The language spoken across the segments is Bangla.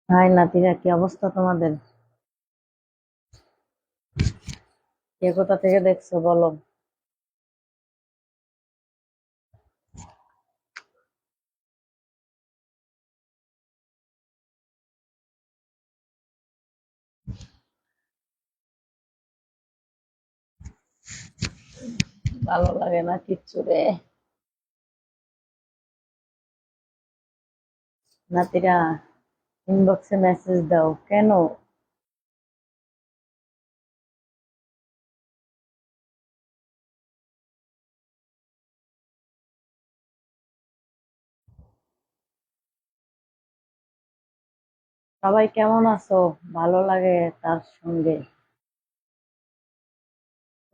হাই নাতিরা, কি অবস্থা তোমাদের? কে কোথা থেকে দেখছো বলো। ভালো লাগে না কিচ্ছু রে। নাতিরা, ইনবক্সে মেসেজ দাও কেন? সবাই কেমন আছো? ভালো লাগে তার সঙ্গে।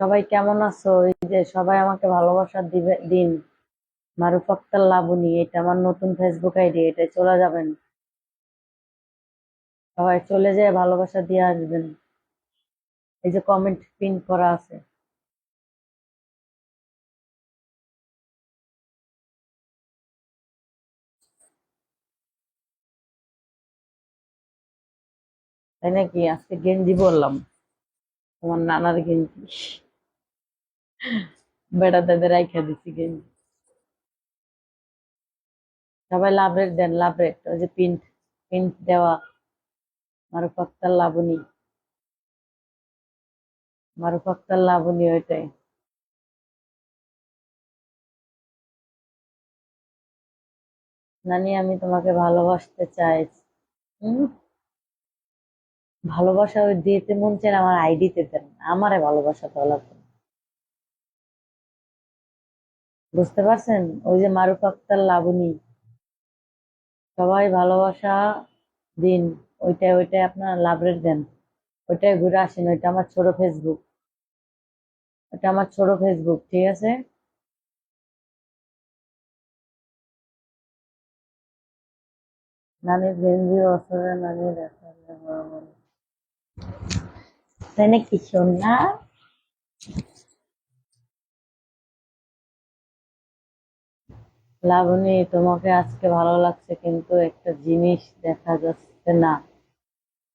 সবাই কেমন আছো? এই যে সবাই আমাকে ভালোবাসা দিবে দিন। মারুফ আক্তার লাবণী, এটা আমার নতুন ফেসবুক আইডি, এটা চলে যাবেন। সবাই চলে যেয়ে ভালোবাসা দিয়ে আসবেন। এই যে কমেন্ট পিন করা আছে। তাই নাকি? আজকে গেঞ্জি বললাম, তোমার নানার গেঞ্জি। বেড়া দাদের রাইখা দিছি গেঞ্জি। সবাই লাভ রেট দেন, লাভ রেট, ওই যে প্রিন্ট প্রিন্ট দেওয়া। মারুফ আক্তার লাবণী, মারুফ আক্তার লাবণী ওইটাই। নানি, আমি তোমাকে ভালোবাসতে চাই। হম। ভালোবাসা ওই দিতে মন চায় না, আমার আইডিতে দেন, আমারে ভালোবাসা তো লাগবে। বুঝতে পারছেন? ওই যে মারুফ আক্তার লাবণী, সবাই ভালোবাসা দিন। ওইটাই ওইটাই আপনার লাভ রেট দেন। ওইটাই ঘুরে আসেন, ওইটা আমার ছোট ফেসবুক। ওটা আমার ছোট ফেসবুক, ঠিক আছে? নানির গেঞ্জি বছরে নানি দেখালে বড় বড়। তাই নাকি সোনা? লাবণী, তোমাকে আজকে ভালো লাগছে, কিন্তু একটা জিনিস দেখা যাচ্ছে না।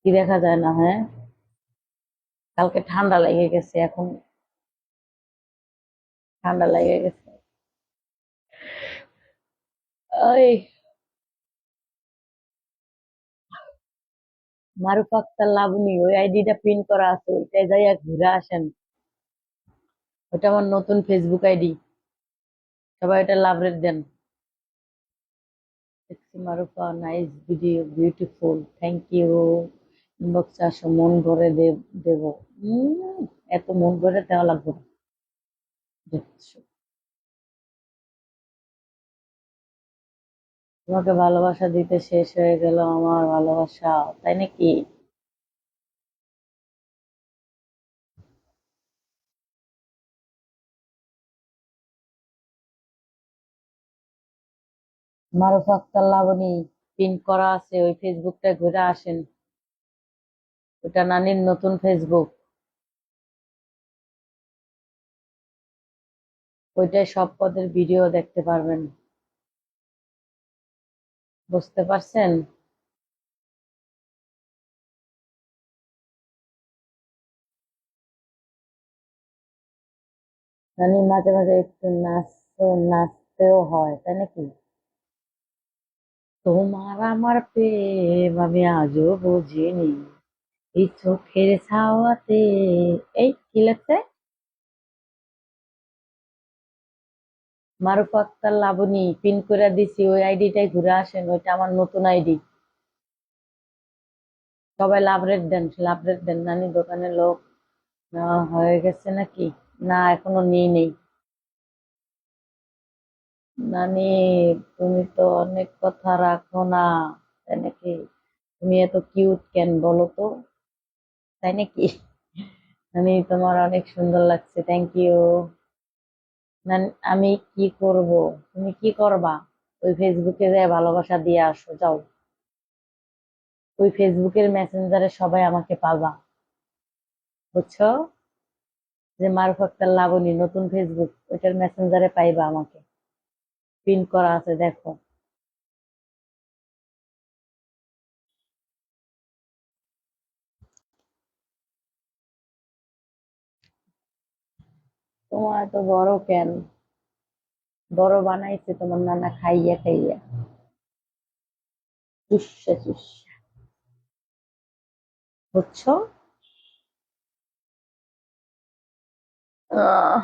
কি দেখা যায় না? হ্যাঁ, কালকে ঠান্ডা লেগে গেছে, এখন ঠান্ডা লেগে গেছে। ওই মারুফ আক্তার লাবণী, ওই আইডিটা পিন করা আছে, ওইটাই যাইয়া ঘুরে আসেন। ওটা আমার নতুন ফেসবুক আইডি। সবাই এটা লাভ রেট দেন। দেখছি Marufa, nice video, beautiful, thank you. ইনবক্সে আসো, মন ভরে দেব। উম, এত মন ভরে দেওয়া লাগবে না। দেখছো? তোমাকে ভালোবাসা দিতে শেষ হয়ে গেল আমার ভালোবাসা। তাই নাকি? মারুফ আক্তার লাবণী, পিন করা আছে, ওই ফেসবুকটা ঘুরে আসেন। ওটা নানির নতুন ফেসবুক। ওইটাই সব পদের ভিডিও দেখতে পারবেন। বুঝতে পারছেন? নানি, মাঝে মাঝে একটু নাচতেও হয়, তাই নাকি? তোমার আমার প্রেম আমি আজও বুঝিনি, এই চোখের ছাওয়াতে। এই কি লাগছে? মারুফ আক্তার লাবণী, পিন করে দিছি, ওই আইডিটাই ঘুরে আসেন, ওইটা আমার নতুন আইডি। সবাই লাভ রেট দেন, লাভ রেট দেন। নানি, দোকানে লোক নেওয়া হয়ে গেছে নাকি? না, এখনো নিই নেই। নানি, তুমি তো অনেক কথা রাখো না, তাই নাকি? তুমি এত কিউট কেন বলো তো? তাই নাকি? নানি, তোমার অনেক সুন্দর লাগছে, থ্যাংক ইউ। আমি কি করব? তুমি কি করবা? ওই ফেসবুকে যায় ভালোবাসা দিয়ে আসো, যাও। ওই ফেসবুকের মেসেঞ্জারে সবাই আমাকে পাবা। বুঝছো? যে মারুফ আক্তার লাবণী, নতুন ফেসবুক, ওইটার মেসেঞ্জারে পাইবা আমাকে। পিন করা আছে, দেখো। তোমার তো বড় কেন? বড় বানাইছে তোমার নানা খাইয়া খাইয়া, চুষা চুষা। বুঝছো? আহ,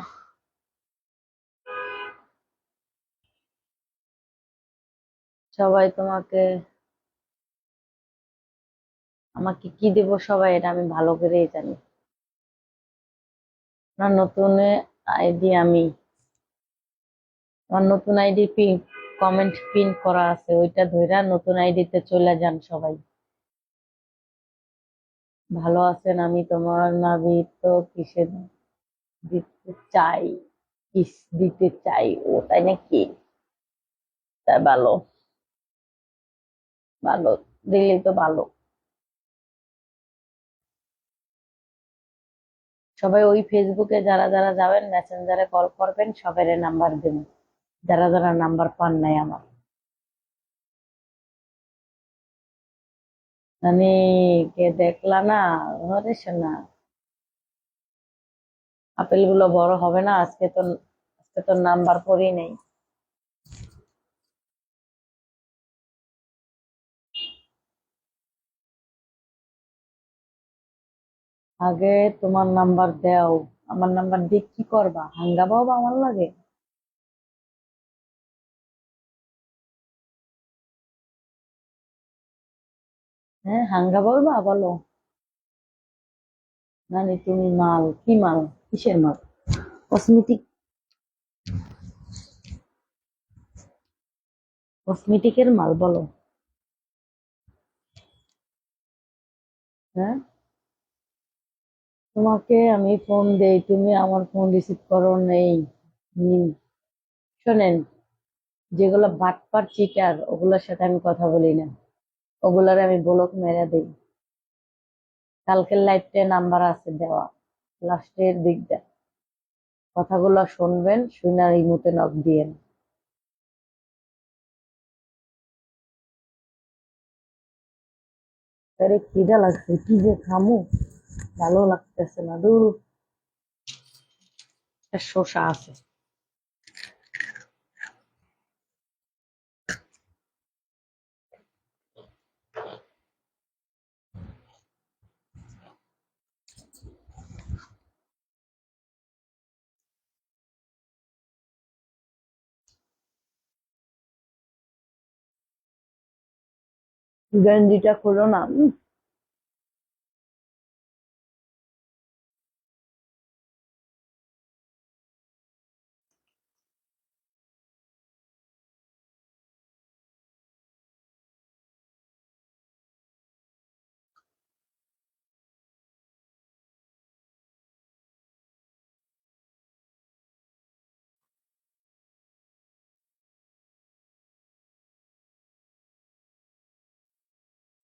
সবাই তোমাকে, আমাকে কি দেব সবাই এটা আমি ভালো করেই জানি। না, নতুন আইডি আমি, আমার নতুন আইডি পিন, কমেন্ট পিন করা আছে, ওইটা ধইরা নতুন আইডিতে চলে যান সবাই। ভালো আছেন? আমি তোমার নাবি তো কিসে দিতে চাই, কিস দিতে চাই, ও তাই নাকি? তাই ভালো, ভালো দিলেই তো ভালো। সবাই ওই ফেসবুকে যারা যারা যাবেন মেসেঞ্জারে কল করবেন, সবাই নাম্বার দেবেন, যারা যারা নাম্বার পান নাই আমার। মানে কে দেখলা না? ঘরে শোনা, আপেল গুলো বড় হবে না আজকে তো, আজকে তো নাম্বার পড়ি নেই। আগে তোমার নাম্বার দাও, আমার নাম্বার দিয়ে কি করবা? হাঙ্গামাও বা আমার লাগে? হ্যাঁ, হাঙ্গামাও বা বলো। মানে তুমি মাল, কি মাল, কিসের মাল? কসমেটিক, কসমেটিকের মাল বলো। হ্যাঁ, তোমাকে আমি ফোন দেই, তুমি আমার ফোন রিসিভ করো নেই। হুম, শোনেন, যেগুলো বাটপার চিটার ওগুলোর সাথে আমি কথা বলি না, ওগুলার আমি ব্লক মেরে দিই। কালকের লাইফে নাম্বার আছে দেওয়া, লাস্টের দিকটা কথাগুলো শুনবেন, শুনে এই মুহূর্তে নক দিয়েন। আরে খিদা লাগছে, কি যে খামু, ভালো লাগতেছে না, দূর। একটা শসা আছে। গেঞ্জিটা খুলো না।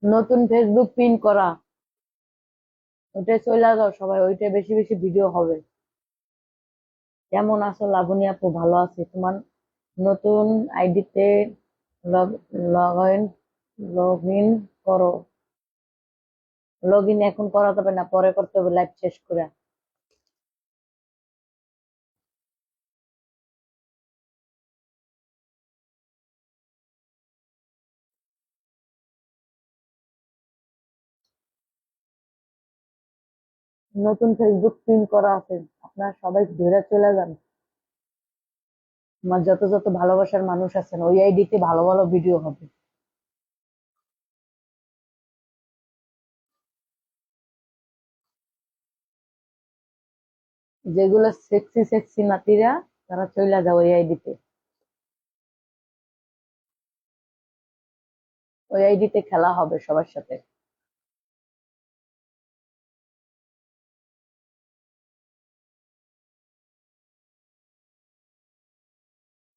নতুন ফেসবুক পিন করা, ওইটাই চলে যাও সবাই, ওইটাই বেশি বেশি ভিডিও হবে। কেমন আছো লাবণী আপু? ভালো আছি। তোমার নতুন আইডিতে log log in log in করো। লগ ইন এখন করা যাবে না, পরে করতে হবে লাইভ শেষ করে। নতুন ফেসবুক পিন করা আছে, আপনারা সবাই ধরে চলে যান। আমার যত যত ভালোবাসার মানুষ আছেন ওই আইডিতে ভালো ভালো ভিডিও হবে। যেগুলো সেক্সি সেক্সি নাতিরা, তারা চলে যাও ওই আইডিতে। ওই আইডিতে খেলা হবে সবার সাথে।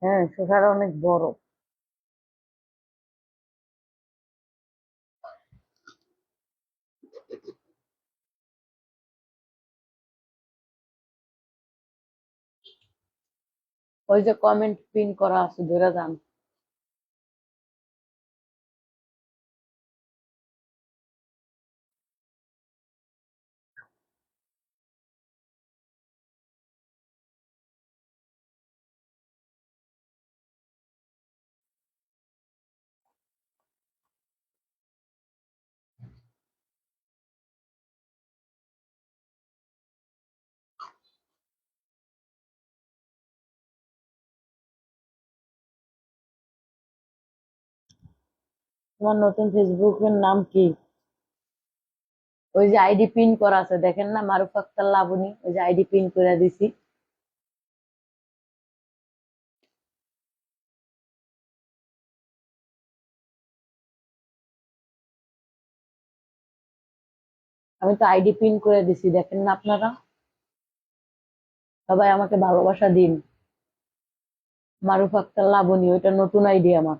হ্যাঁ, শসাটা অনেক বড়। ওই যে কমেন্ট পিন করা আছে, ধরে যান। তোমার নতুন ফেসবুকের নাম কি? ওই যে আইডি পিন করা আছে দেখেন না, মারুফ আক্তার লাবণী, ওই যে আইডি পিন করে দিছি। আমি তো আইডি পিন করে দিছি, দেখেন না আপনারা? সবাই আমাকে ভালোবাসা দিন। মারুফ আক্তার লাবণী, ওইটা নতুন আইডি আমার।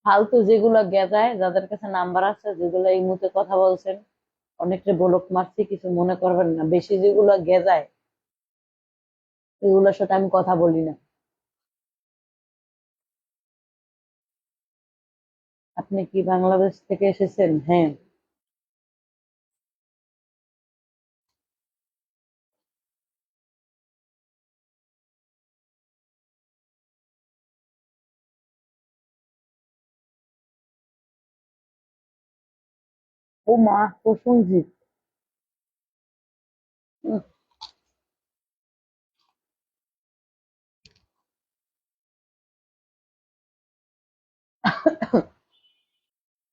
ফালতু যেগুলো গেজায়, যাদের কাছে নাম্বার আছে, যেগুলো এই মুহূর্তে কথা বলছেন, অনেকটা ব্লক মারছি, কিছু মনে করবেন না। বেশি যেগুলো গেজায় এগুলোর সাথে আমি কথা বলি না। আপনি কি বাংলাদেশ থেকে এসেছেন? হ্যাঁ। ও মা, প্রসেনজিৎ। উম,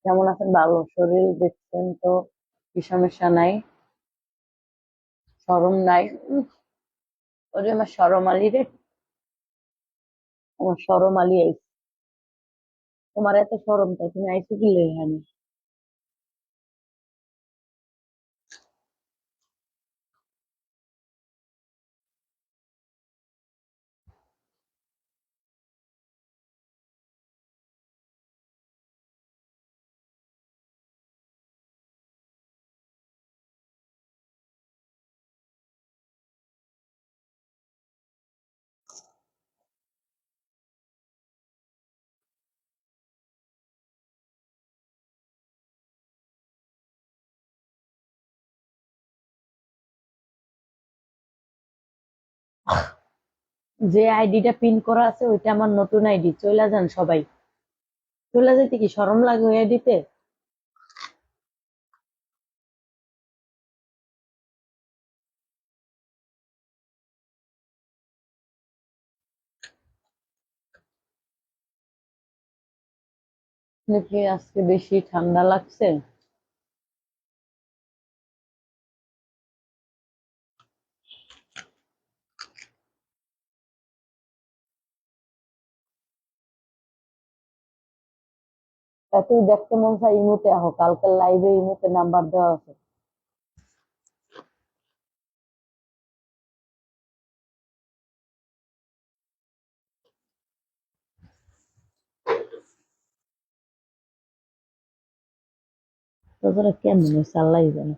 কেমন আছেন? ভালো শরীর দেখছেন তো? কি সমস্যা নাই? শরম নাই? ওরে আমার শরম আলী রে, আমার শরম আলী আইছে। তোমার এত শরম তাই তুমি আইছো কি লেহানি? যে আইডিটা পিন করা আছে ওইটা আমার নতুন আইডি, চলে যান সবাই। চলে যেতে কি শরম লাগে ওই আইডিতে? নাকি আজকে বেশি ঠান্ডা লাগছে? তা তুই দেখতে মন চাই ইমুতে আহ, কালকের লাইভে ইমুতে নাম্বার দেওয়া আছে। তাছাড়া কেমন হয়েছে আল্লাহ জানে।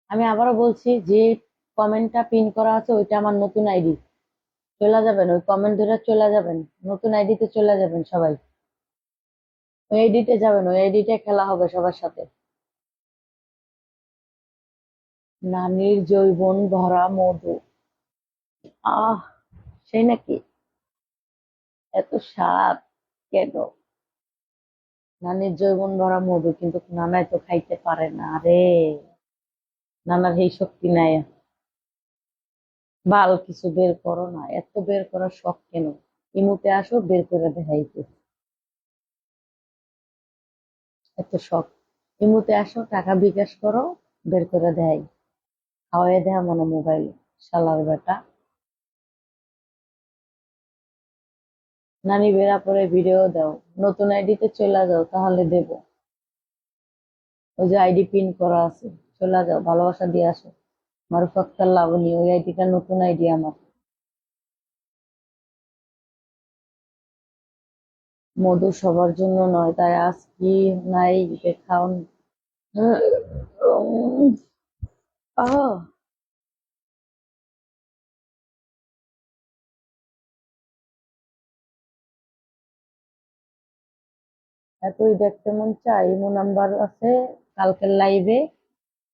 আমি আবারও বলছি, যে কমেন্টটা পিন করা আছে ওইটা আমার নতুন আইডি। চলে যাবেন, ওই কমেন্ট ধরে চলে যাবেন, নতুন আইডিতে চলে যাবেন সবাই। ওই আইডিতে যাবেন, ওই আইডিতে খেলা হবে সবার সাথে। নানির যৌবন ভরা মধু। আহ, সেই নাকি? এত স্বাদ কেন? নানির যৌবন ভরা মধু, কিন্তু নানাই তো খাইতে পারে না রে। নানার এই শক্তি নাই। বাল কিছু বের করো না, এত বের করার শখ কেন? ইমুতে আসো, বের করে দেখাইতে। এত শখ? ইমুতে আসো, টাকা বিকাশ করো, বের করে দেয়। খাওয়াই দেয়া মনে মোবাইল। শালার বেটা। নানি বেড়া পরে ভিডিও দাও, নতুন আইডিতে চলে যাও, তাহলে দেব। ওই যে আইডি পিন করা আছে, চলে যাও, ভালোবাসা দিয়ে আসো। মারুফ আক্তার লাবণী, ওই আইডিটা নতুন আইডি আমার। মধু সবার জন্য নয়, তাই আজ কি নাই দেখাও। উম, আহ, এতই দেখতে মন চায়, ইমো নাম্বার আছে কালকের লাইভে।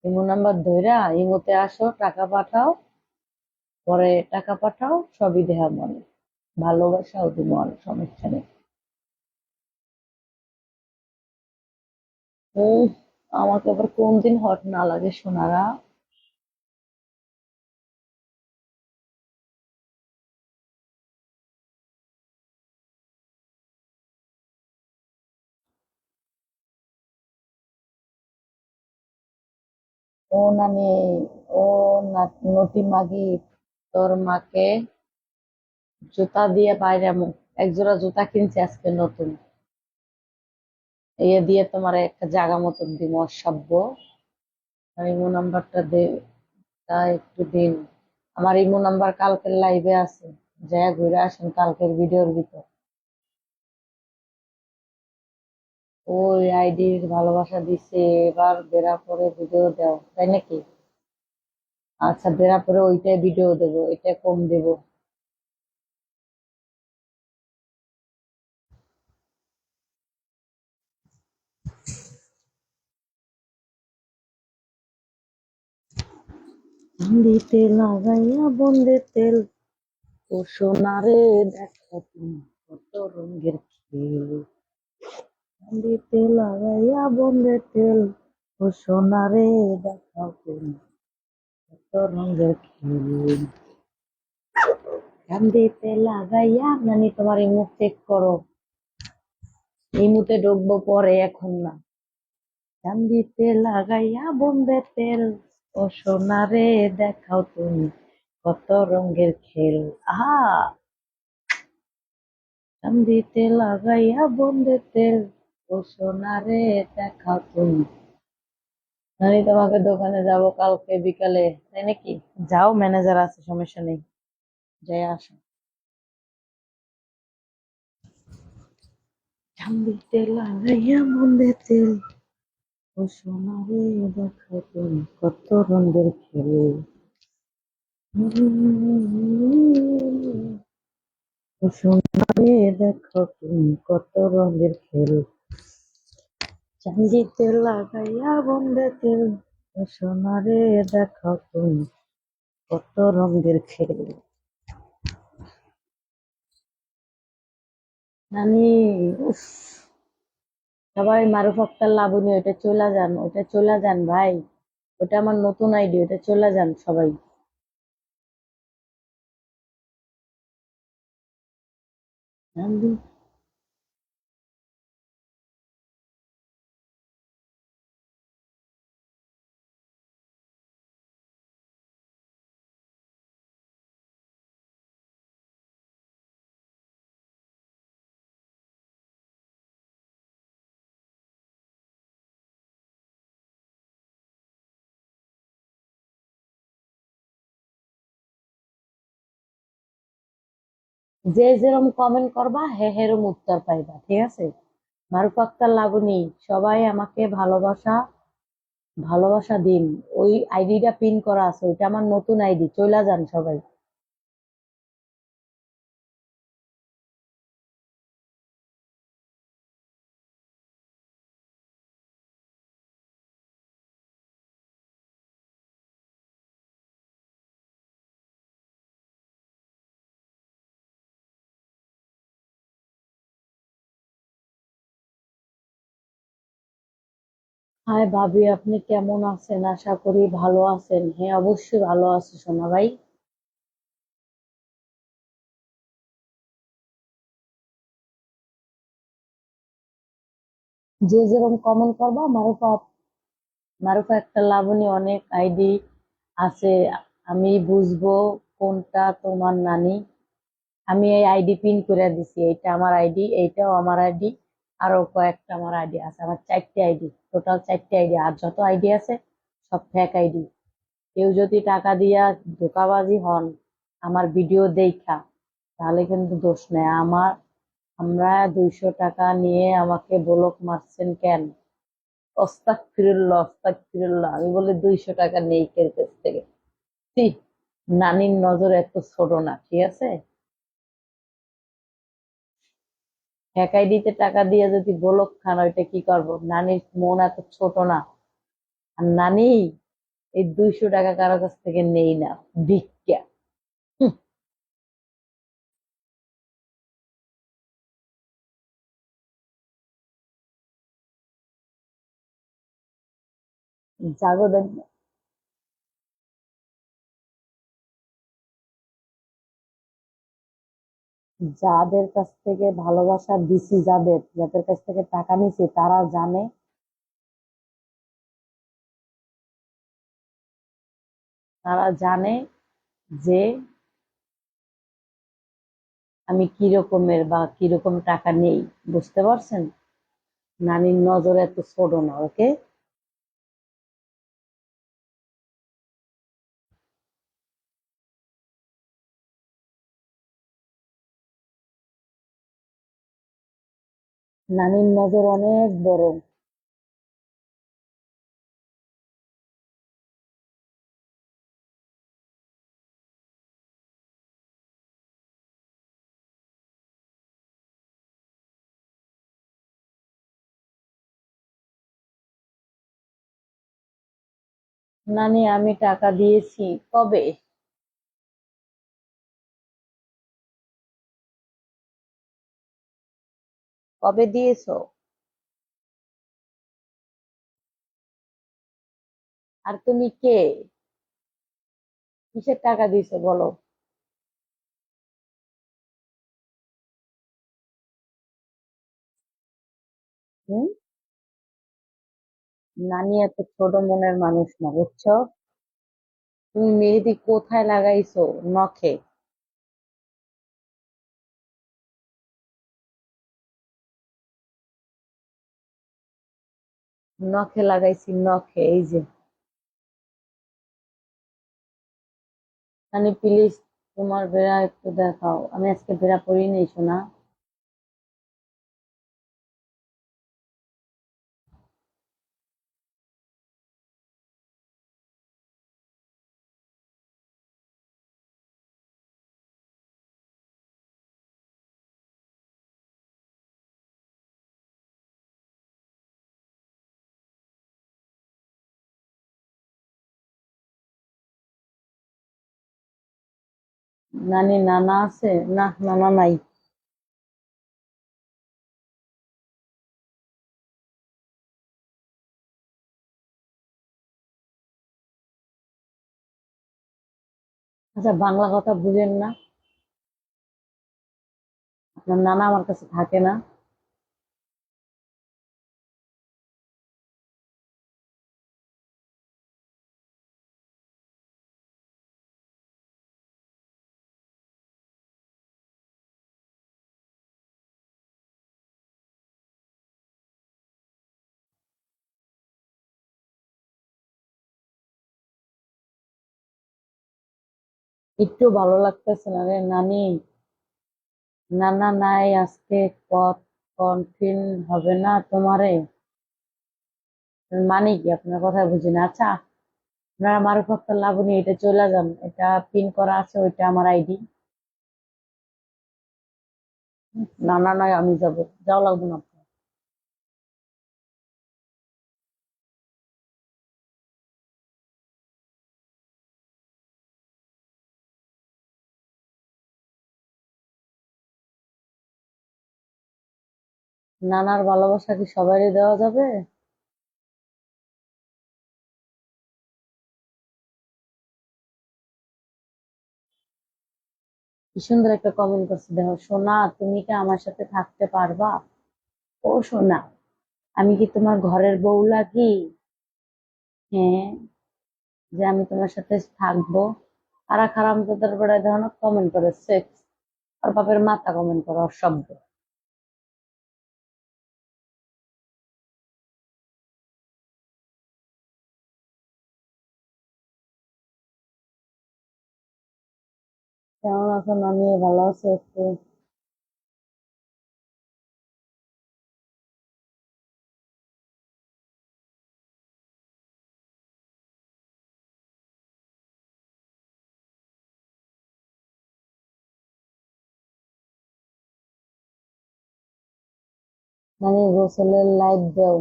ইমো নাম্বার ধইরা ইমোতে আসো, টাকা পাঠাও, পরে টাকা পাঠাও, সবই দেহা মনে। ভালোবাসাও দিব, অনেক সমস্যা নেই। উম, আমাকে আবার কোন দিন হট না লাগে সোনারা। ও নানি, ও নটি মাগি, তোর মাকে জুতা দিয়ে বাইরামু। এক জোড়া জুতা কিনছি আজকে নতুন, ইয়ে দিয়ে তোমার একটা জায়গা মতন দিব, অসভ্য। আর ইমো নাম্বারটা দে, তা একটু দিন। আমার ইমো নাম্বার কালকের লাইভে আছে, যা ঘুরে আসেন কালকের ভিডিওর ভিতর। ওই আইডির ভালোবাসা দিছে, এবার বেড়া পরে ভিডিও দাও, তাই নাকি? আচ্ছা, বেড়া পরে ওইটাই ভিডিও দেবো, এটা কম দেবো। দিতে লাগাইয়া বন্ধে তেল, ও সোনারে দেখো তুমি কত রঙের খেল। দিতে লাগাইয়া বন্ধে তেল, ও সোনারে দেখাও তুমি কত রঙের খেল। দিতে লাগাইয়া, মানে তোমার এই মুখ চেক করো, এই মুহূর্তে ঢুকবো পরে, এখন না। দিতে লাগাইয়া বন্ধে তেল, ও সোনারে দেখাও তুমি কত রঙের খেল। আহা, দিতে লাগাইয়া বন্ধে তেল, ও সোনারে দেখাও তুমি। আমি তোমাকে দোকানে যাব কালকে বিকালে, তাই নাকি? যাও, ম্যানেজার আছে, সমস্যা নেই, যাই আসো। দিতে লাগাইয়া বন্ধে তেল, ও সোনারে দেখাও তুমি কত রঙের খেল। ও সোনারে দেখো তুমি কত রঙের খেল। চান্দিতে লাগাইয়া বন্ধে তেল, ও সোনারে দেখো তুমি কত রঙের খেল। আমি, উফ, সবাই মারুফ আক্তার লাবণী, ওইটা চলে যান, ওইটা চলে যান ভাই। ওটা আমার নতুন আইডি, ওটা চলে যান সবাই। আমি, যে যেরকম কমেন্ট করবা হে হেরম উত্তর পাইবা, ঠিক আছে? মারুফ আক্তার লাবণী, সবাই আমাকে ভালোবাসা, ভালোবাসা দিন। ওই আইডিটা পিন করা আছে, ওইটা আমার নতুন আইডি, চলে যান সবাই। হাই ভাবি, আপনি কেমন আছেন? আশা করি ভালো আছেন। হ্যাঁ, অবশ্যই ভালো আছি সোনা ভাই। যে যেরকম কমেন্ট করবা, মারুফা একটা লাবণী, অনেক আইডি আছে, আমি বুঝবো কোনটা তোমার নানি। আমি এই আইডি পিন করে দিছি, এইটা আমার আইডি, এইটাও আমার আইডি, আরো কয়েকটা আমার আইডি আছে, আমার 4টে আইডি, টোটাল 4টে আইডি, আর যত আইডি আছে সব ফেক আইডি। কেউ যদি টাকা দিয়া ধোঁকাবাজি হন আমার ভিডিও দেখা, তাহলে কিন্তু দোষ নেই আমার। আমরা 200 টাকা নিয়ে আমাকে ব্লক মারছেন কেন? অস্তাগফিরুল্লাহ, অস্তাগফিরুল্লাহ। আমি বলে 200 টাকা নেই কেউ কাছ থেকে? ছি, নানির নজর এত ছোট না, ঠিক আছে? এক আইডিতে টাকা দিয়ে যদি ব্লক খান, ওইটা কি করবো? নানির মন এত ছোট না। আর নানি এই 200 টাকা কারো কাছ থেকে নেই না, ভিক্ষা। হুঁ, জাগো দেন। যাদের কাছ থেকে ভালোবাসা দিছি, যাদের কাছ থেকে টাকা নিছি, তারা জানে, তারা জানে যে আমি কি রকমের বা কিরকম টাকা নেই। বুঝতে পারছেন? নানির নজর এত ছোট না, ওকে? নানির নজর অনেক বড়। নানি আমি টাকা দিয়েছি। কবে? কবে দিয়েছো? আর তুমি কে? কিসের টাকা দিয়েছো বলো? হুম? নানি এত ছোট মনের মানুষ না, বুঝছো? তুমি মেহেদি কোথায় লাগাইছো? নখে? নখে লাগাইছি, নখে, এই যে। নানি প্লিজ, তোমার বেড়া একটু দেখাও। আমি আজকে বেড়া পরি নাই, শোনা। নানি নানা আছে? না, নানা নাই। আচ্ছা, বাংলা কথা বুঝেন না? আপনার নানা আমার কাছে থাকে না? একটু ভালো লাগতেছে না রে নানি? নানা নাই আজকে? কত কনফিন হবে না তোমারে? মানে কি, আপনার কথা বুঝি না। আচ্ছা, আপনারা মারুফাক্তার লাবণী, এটা চলে যান, এটা পিন করা আছে, ওইটা আমার আইডি। নানা নয়, আমি যাবো, যাও লাগবো না আপনার। নানার ভালোবাসা কি সবারই দেওয়া যাবে? কি সুন্দর একটা কমেন্ট করছে, দেখো। সোনা, তুমি কি আমার সাথে থাকতে পারবা? ও সোনা, আমি কি তোমার ঘরের বউ লাগি? হ্যাঁ, যে আমি তোমার সাথে থাকবো? আর খারাম দাদার বেড়ায় দেখো না, কমেন্ট করে, সেক্স। আর বাপের মাথা কমেন্ট করো অসভ্য। কেমন আছো নানি? ভালো আছো একটু? নানি গোসলের লাইভ দাও।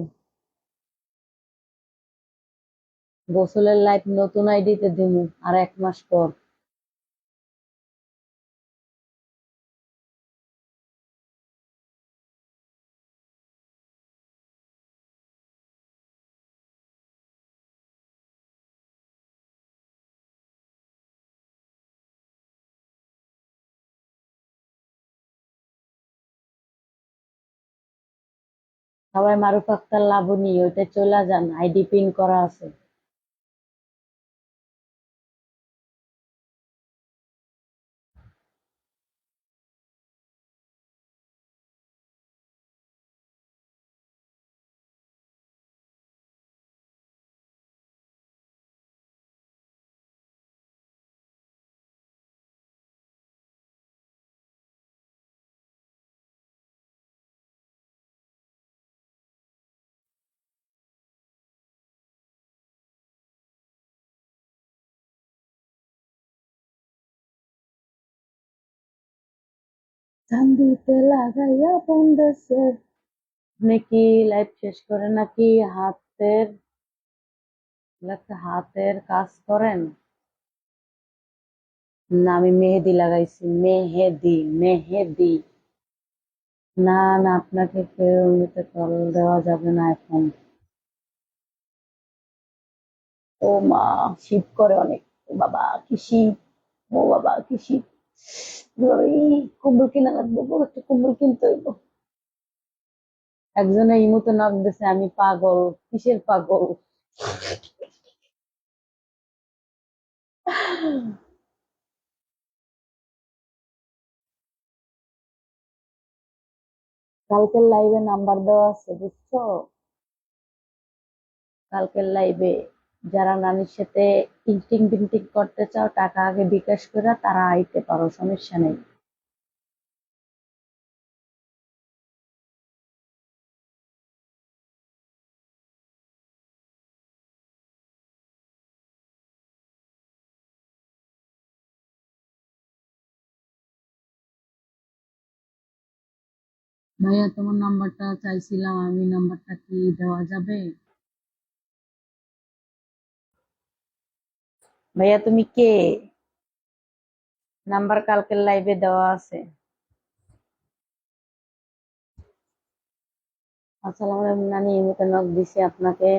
গোসলের লাইভ নতুন আইডিতে দিমু আর 1 মাস পর। সবাই মারুফ আক্তার লাবণী ওইটা চলে যান, আইডি পিন করা আছে। চান্দিতে লাগাইয়া বন্দেছে। আপনি কি লাইভ শেষ করে নাকি হাতের কাজ করেন? না, আমি মেহেদি লাগাইছি। মেহেদি মেহেদি। না না, আপনাকে কেউ এমনিতে কল দেওয়া যাবে না এখন। ও মা, শীত করে অনেক। ও বাবা কি শীত! ও বাবা কি শীত! এই কম্বল কিনা লাগবে, বড় একটা কম্বল কিনতে হইব। একজনে ইমুতে নক দিছে, আমি পাগল। কিসের পাগল? কালকের লাইভে নাম্বার দেওয়া আছে, বুঝছো? কালকের লাইভে যারা নানির সাথে টিং টিং টিং করতে চাও, টাকা আগে বিকাশ করে তারা আইতে পারো, সমস্যা নেই। ভাইয়া, তোমার নাম্বারটা চাইছিলাম আমি, নাম্বারটা কি দেওয়া যাবে? ভাইয়া তুমি কে? নাম্বার কালকের লাইভে দেওয়া আছে। আসসালামু আলাইকুম নানি, ইমুতে নক দিছি আপনাকে।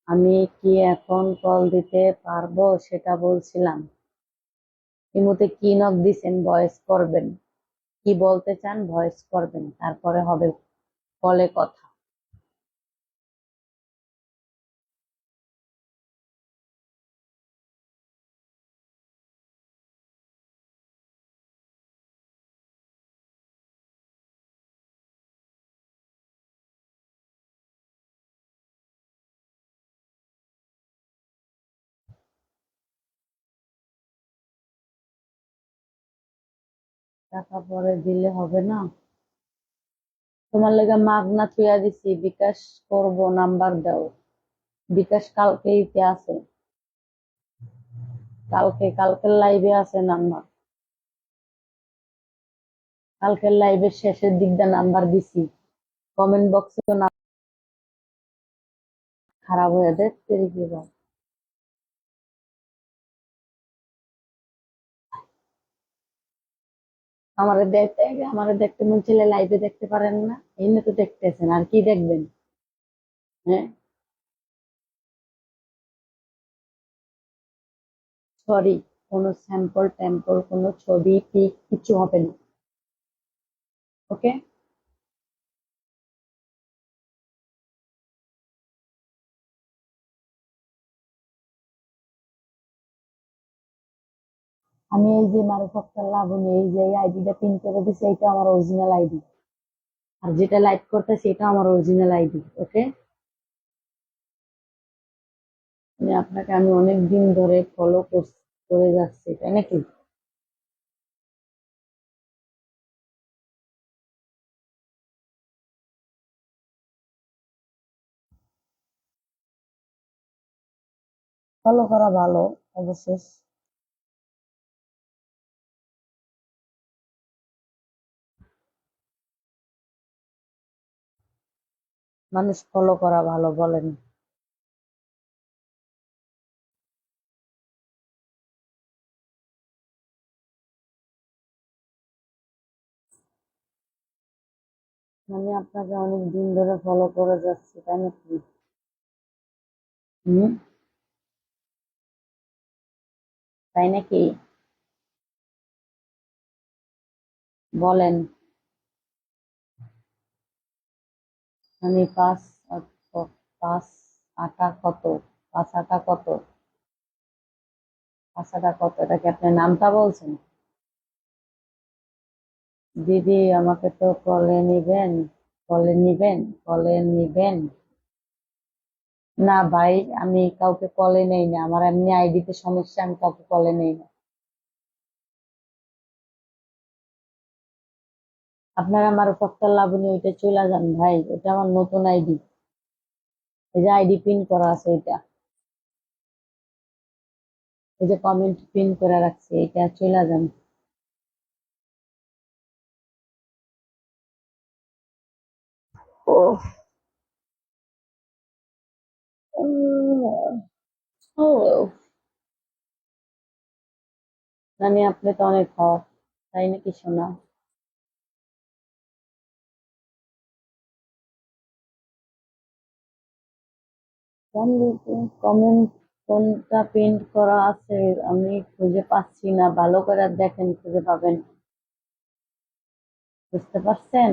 আমি কি এখন কল দিতে পারবো সেটা বলছিলাম। ইমুতে কি নক দিছেন, ভয়েস করবেন। কি বলতে চান ভয়েস করবেন, তারপরে হবে কলে কথা। টাকা পরে দিলে হবে না? তোমার লেগে মাগনা থুইয়া দিছি, বিকাশ করব, নাম্বার দাও। বিকাশ কালকেই আছে। কালকের লাইভে আছে নাম্বার। কালকের লাইভের শেষের দিকটা নাম্বার দিছি। কমেন্ট বক্সে তো নাম খারাপ হয়ে দেখতে কি বল। আমারে দেখতে মন ছেলে লাইভে দেখতে পারেন না, এমনি তো দেখতেছেন, আর কি দেখবেন? হ্যাঁ, সরি। কোনো স্যাম্পল ট্যাম্পল, কোনো ছবি পিক কিছু হবে না। ওকে। আমি এই যে মারুফাক্তার লাবণী এই যে আইডিটা পিন করে দিছি এটা আমার অরিজিনাল আইডি, আর যেটা লাইক করতেছি এটা আমার অরিজিনাল আইডি। ওকে, মানে আপনাকে আমি অনেক দিন ধরে ফলো করে যাচ্ছি, তাই নাকি? ফলো করা ভালো অবশ্যই। মানুষ ফলো করা ভালো বলেন? আমি আপনাকে অনেক দিন ধরে ফলো করে যাচ্ছি, তাই নাকি? হুম, তাই নাকি? বলেন। আমি পাঁচ আটা কত? পাঁচ আটা কত? পাঁচ আটা কত, এটা কি আপনার নামটা বলছেন? দিদি আমাকে তো কলে নিবেন, কলে নিবেন, কলে নিবেন। না ভাই, আমি কাউকে কলে নেই না, আমার এমনি আইডিতে সমস্যা, আমি কাউকে কলে নেই না। আপনার আমার ফক্কর লাবণী ওইটা চলে যান ভাই, এটা আমার নতুন আইডি, এই যে আইডি পিন করা আছে এটা, এই যে কমেন্ট পিন করে রাখছে এটা চলে যান। ও, ও, মানে আপনি তো অনেক হট, তাই নাকি শোনা? কমেন্ট কোনটা প্রিন্ট করা আছে আমি খুঁজে পাচ্ছি না, ভালো করে দেখেন, খুঁজে পাবেন। বুঝতে পারছেন?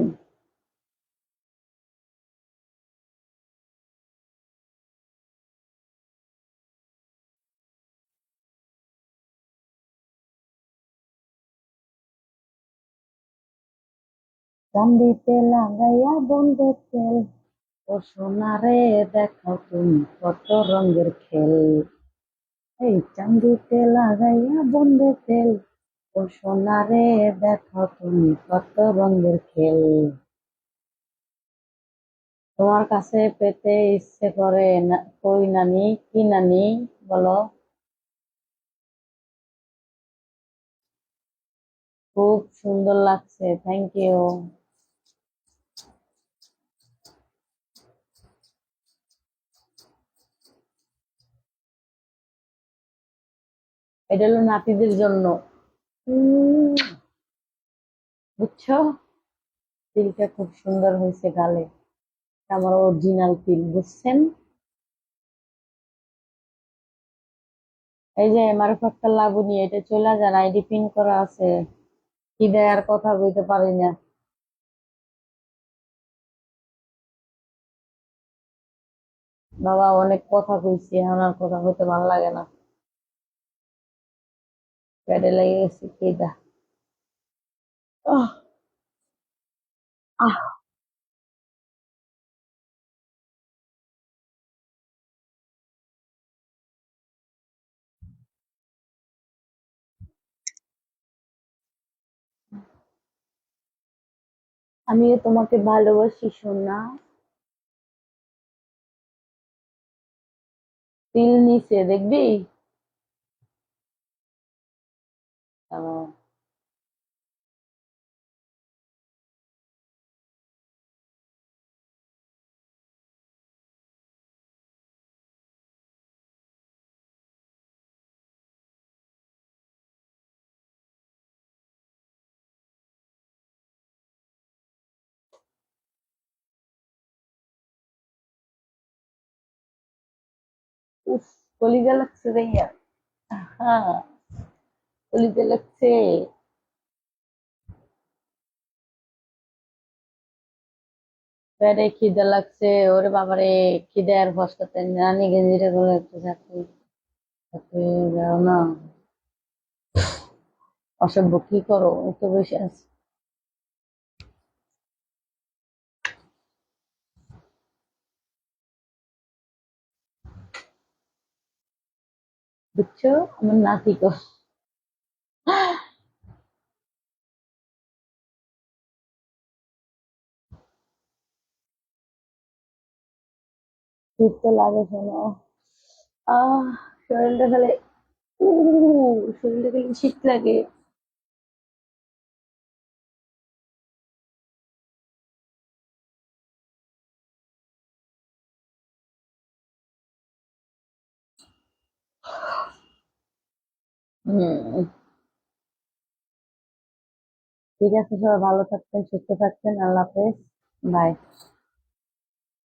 চান্দিতে লাগাইয়া বন্ধের তেল, ও সোনারে দেখাও তুমি কত রঙের খেল। এই চান্দিতে লাগাইয়া বন্ধের তেল, ও সোনারে দেখাও তুমি কত রঙের খেল। তোমার কাছে পেতে ইচ্ছে করে না, কই নানি, কি নানি, বলো। খুব সুন্দর লাগছে, থ্যাংক ইউ। এটা হলো নাতিদের জন্য। উম, বুঝছো? তিলটা খুব সুন্দর হয়েছে গালে, আমার অরিজিনাল তিল, বুঝছেন? এই যে মারুফাক্কা লাবণী এটা চলে যান, আইডি পিন করা আছে। কি দেয় আর কথা বলতে পারি না। বাবা অনেক কথা কইছি, এখন আর কথা কইতে ভালো লাগে না, পেটে লেগে গেছে খিদা। আহ, আহ, আমিও তোমাকে ভালোবাসি সোনা। তিল নিচে দেখবি। আহ, উফ, কলিজা লাগছে রে ইয়ার। হ্যাঁ, কলিজা লাগছে। পেটে খিদে লাগছে, ওরে বাবারে। খিদে আর ফসকাতে নানি গেঞ্জিটা গুলো একটু চাকরি চাকরি দাও না। অসভ্য কি করো এই তো বসে আছি। বুঝছো আমার নাতি গো। শীত তো লাগে শোনো। আহ শরীরটা খালি শরীরটা খালি শীত লাগে। হম। ঠিক আছে, সবাই ভালো থাকবেন, সুস্থ থাকবেন, আল্লাহ হাফেজ। বাই।